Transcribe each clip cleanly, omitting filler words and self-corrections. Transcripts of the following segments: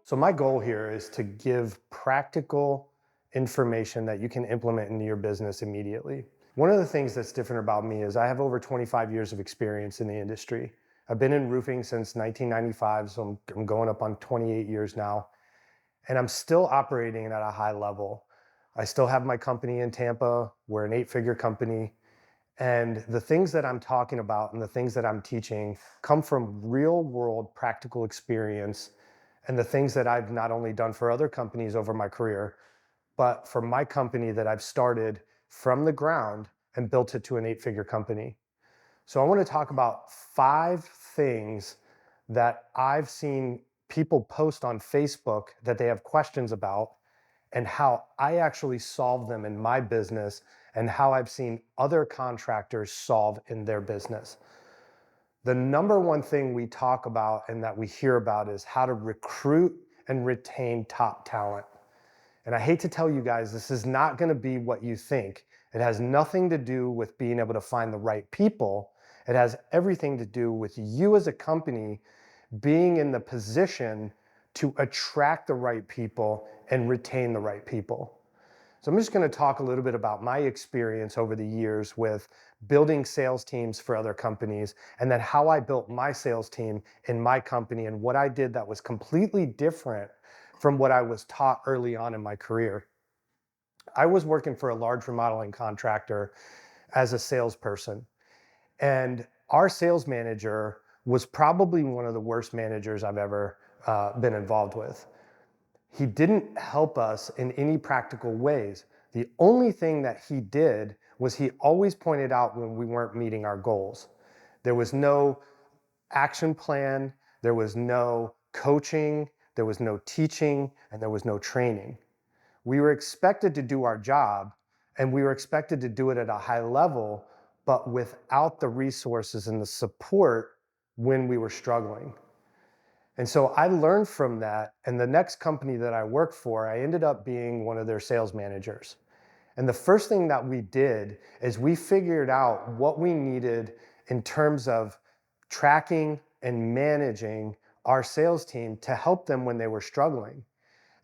So my goal here is to give practical information that you can implement into your business immediately. One of the things that's different about me is I have over 25 years of experience in the industry. I've been in roofing since 1995, so I'm going up on 28 years now, and I'm still operating at a high level. I still have my company in Tampa. We're an eight-figure company. And the things that I'm talking about and the things that I'm teaching come from real world practical experience and the things that I've not only done for other companies over my career, but for my company that I've started from the ground and built it to an eight-figure company. So I want to talk about 5 things that I've seen people post on Facebook that they have questions about and how I actually solve them in my business and how I've seen other contractors solve in their business. The number one thing we talk about and that we hear about is how to recruit and retain top talent. And I hate to tell you guys, this is not going to be what you think. It has nothing to do with being able to find the right people. It has everything to do with you as a company being in the position to attract the right people and retain the right people. So I'm just going to talk a little bit about my experience over the years with building sales teams for other companies, and then how I built my sales team in my company and what I did that was completely different from what I was taught early on in my career. I was working for a large remodeling contractor as a salesperson, and our sales manager was probably one of the worst managers I've ever been involved with. He didn't help us in any practical ways. The only thing that he did was he always pointed out when we weren't meeting our goals. There was no action plan, there was no coaching, there was no teaching, and there was no training. We were expected to do our job, and we were expected to do it at a high level, but without the resources and the support when we were struggling. And so I learned from that. And the next company that I worked for, I ended up being one of their sales managers. And the first thing that we did is we figured out what we needed in terms of tracking and managing our sales team to help them when they were struggling.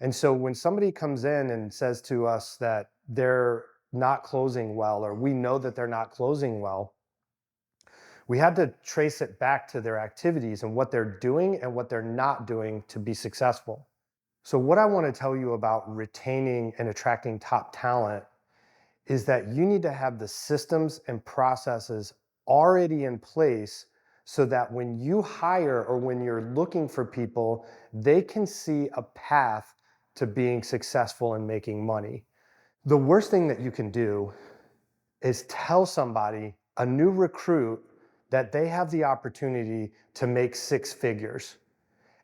And so when somebody comes in and says to us that they're not closing well, or we know that they're not closing well, we had to trace it back to their activities and what they're doing and what they're not doing to be successful. So, what I want to tell you about retaining and attracting top talent is that you need to have the systems and processes already in place so that when you hire or when you're looking for people, they can see a path to being successful and making money. The worst thing that you can do is tell somebody, a new recruit, that they have the opportunity to make 6 figures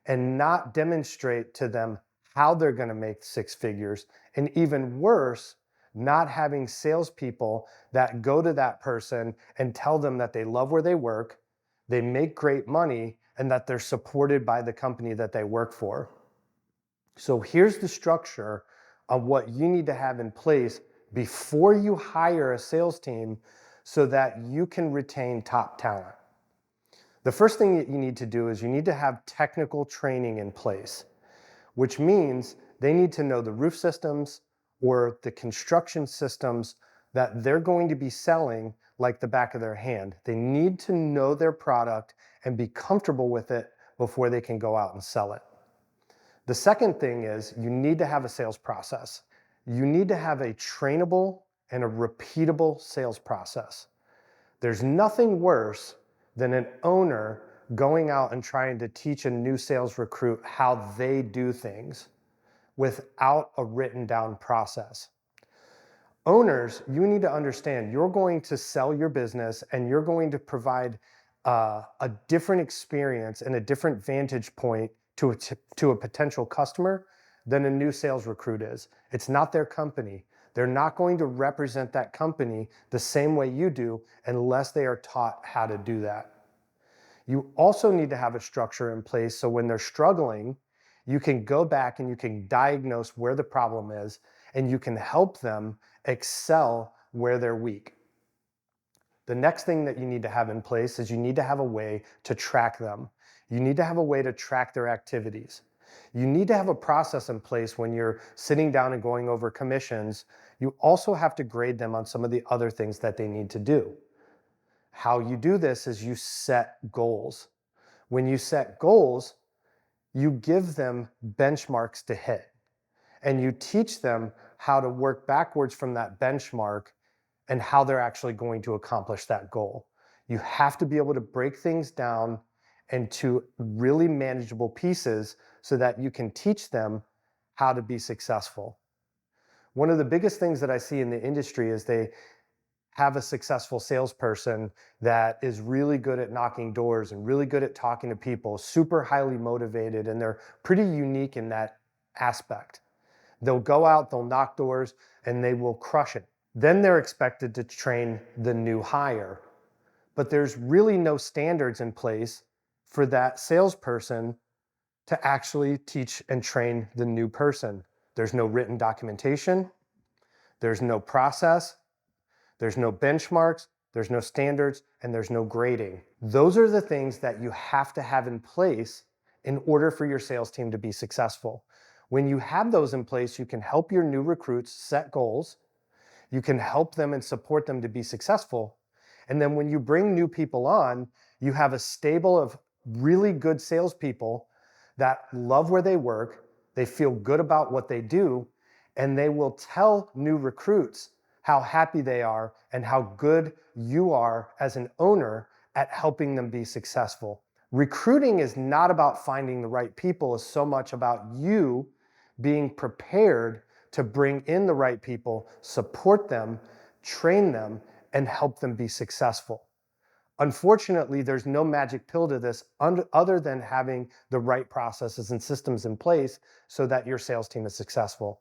and not demonstrate to them how they're going to make 6 figures. And even worse, not having salespeople that go to that person and tell them that they love where they work, they make great money, and that they're supported by the company that they work for. So here's the structure of what you need to have in place before you hire a sales team so that you can retain top talent. The first thing that you need to do is you need to have technical training in place, which means they need to know the roof systems or the construction systems that they're going to be selling like the back of their hand. They need to know their product and be comfortable with it before they can go out and sell it. The second thing is you need to have a sales process. You need to have a trainable and a repeatable sales process. There's nothing worse than an owner going out and trying to teach a new sales recruit how they do things without a written down process. Owners, you need to understand you're going to sell your business and you're going to provide a different experience and a different vantage point to a potential customer than a new sales recruit is. It's not their company. They're not going to represent that company the same way you do unless they are taught how to do that. You also need to have a structure in place so when they're struggling, you can go back and you can diagnose where the problem is and you can help them excel where they're weak. The next thing that you need to have in place is you need to have a way to track them. You need to have a way to track their activities. You need to have a process in place when you're sitting down and going over commissions. You also have to grade them on some of the other things that they need to do. How you do this is you set goals. When you set goals, you give them benchmarks to hit, and you teach them how to work backwards from that benchmark and how they're actually going to accomplish that goal. You have to be able to break things down into really manageable pieces so that you can teach them how to be successful. One of the biggest things that I see in the industry is they have a successful salesperson that is really good at knocking doors and really good at talking to people, super highly motivated, and they're pretty unique in that aspect. They'll go out, they'll knock doors, and they will crush it. Then they're expected to train the new hire. But there's really no standards in place for that salesperson to actually teach and train the new person. There's no written documentation, there's no process, there's no benchmarks, there's no standards, and there's no grading. Those are the things that you have to have in place in order for your sales team to be successful. When you have those in place, you can help your new recruits set goals, you can help them and support them to be successful. And then when you bring new people on, you have a stable of really good salespeople that love where they work, they feel good about what they do, and they will tell new recruits how happy they are and how good you are as an owner at helping them be successful. Recruiting is not about finding the right people, it's so much about you being prepared to bring in the right people, support them, train them, and help them be successful. Unfortunately, there's no magic pill to this other than having the right processes and systems in place so that your sales team is successful.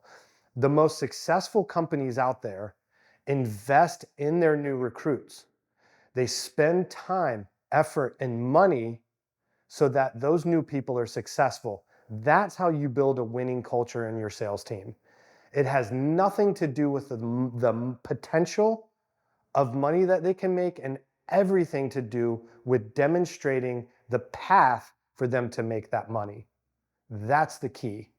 The most successful companies out there invest in their new recruits. They spend time, effort, and money so that those new people are successful. That's how you build a winning culture in your sales team. It has nothing to do with the potential of money that they can make and everything to do with demonstrating the path for them to make that money. That's the key.